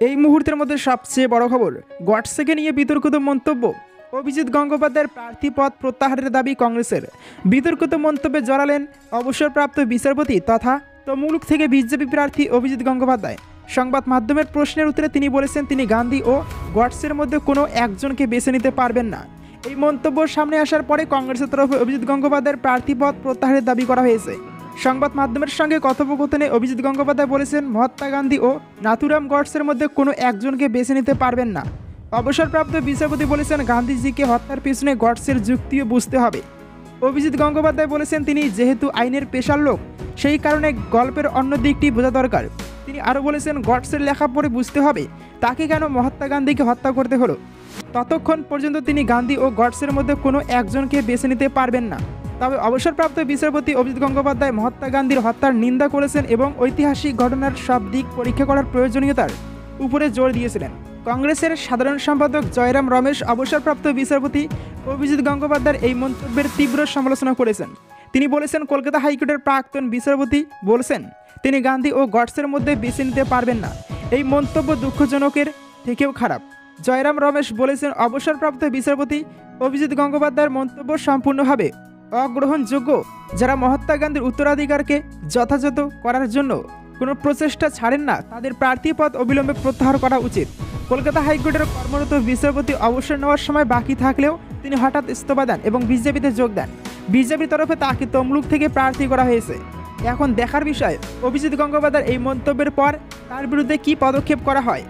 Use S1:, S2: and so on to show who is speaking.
S1: এই মুহূর্তের মধ্যে সবচেয়ে বড় খবর, গডসেকে নিয়ে বিতর্কিত মন্তব্য। অভিজিৎ গঙ্গোপাধ্যায়ের প্রার্থী পদ প্রত্যাহারের দাবি কংগ্রেসের। বিতর্কিত মন্তব্যে জড়ালেন অবসরপ্রাপ্ত বিচারপতি তথা তমলুক থেকে বিজেপি প্রার্থী অভিজিৎ গঙ্গোপাধ্যায়। সংবাদ মাধ্যমের প্রশ্নের উত্তরে তিনি বলেছেন তিনি গান্ধী ও গডসের মধ্যে কোনো একজনকে বেছে নিতে পারবেন না। এই মন্তব্য সামনে আসার পরে কংগ্রেসের তরফে অভিজিৎ গঙ্গোপাধ্যায়ের প্রার্থী পদ প্রত্যাহারের দাবি করা হয়েছে। সংবাদ মাধ্যমের সঙ্গে কথোপকথনে অভিজিৎ গঙ্গোপাধ্যায় বলেছেন মহাত্মা গান্ধী ও নাথুরাম গডসের মধ্যে কোনো একজনকে বেছে নিতে পারবেন না। অবসরপ্রাপ্ত বিচারপতি বলেছেন গান্ধীজিকে হত্যার পিছনে গডসের যুক্তিও বুঝতে হবে। অভিজিৎ গঙ্গোপাধ্যায় বলেছেন তিনি যেহেতু আইনের পেশার লোক সেই কারণে গল্পের অন্য দিকটি বোঝা দরকার। তিনি আরও বলেছেন গডসের লেখা পড়ে বুঝতে হবে তাকে কেন মহাত্মা গান্ধীকে হত্যা করতে হলো। ততক্ষণ পর্যন্ত তিনি গান্ধী ও গডসের মধ্যে কোনো একজনকে বেছে নিতে পারবেন না। তবে অবসরপ্রাপ্ত বিচারপতি অভিজিৎ গঙ্গোপাধ্যায় মহাত্মা গান্ধীর হত্যার নিন্দা করেছেন এবং ঐতিহাসিক ঘটনার সব দিক পরীক্ষা করার প্রয়োজনীয়তার উপরে জোর দিয়েছিলেন। কংগ্রেসের সাধারণ সম্পাদক জয়রাম রমেশ অবসরপ্রাপ্ত বিচারপতি অভিজিৎ গঙ্গোপাধ্যায়ের এই মন্তব্যের তীব্র সমালোচনা করেছেন। তিনি বলেছেন কলকাতা হাইকোর্টের প্রাক্তন বিচারপতি বলছেন তিনি গান্ধী ও গডসের মধ্যে বেছে নিতে পারবেন না। এই মন্তব্য দুঃখজনকের থেকেও খারাপ। জয়রাম রমেশ বলেছেন অবসরপ্রাপ্ত বিচারপতি অভিজিৎ গঙ্গোপাধ্যায়ের মন্তব্য সম্পূর্ণভাবে অগ্রহণযোগ্য। যারা মহাত্মা গান্ধীর উত্তরাধিকারকে যথাযথ করার জন্য কোনো প্রচেষ্টা ছাড়েন না তাদের প্রার্থী পদ অবিলম্বে প্রত্যাহার করা উচিত। কলকাতা হাইকোর্টের কর্মরত বিচারপতি অবসর নেওয়ার সময় বাকি থাকলেও তিনি হঠাৎ ইস্তফা দেন এবং বিজেপিতে যোগ দেন। বিজেপির তরফে তাকে তমলুক থেকে প্রার্থী করা হয়েছে। এখন দেখার বিষয় অভিজিৎ গঙ্গোপাধ্যায়ের এই মন্তব্যের পর তার বিরুদ্ধে কী পদক্ষেপ করা হয়।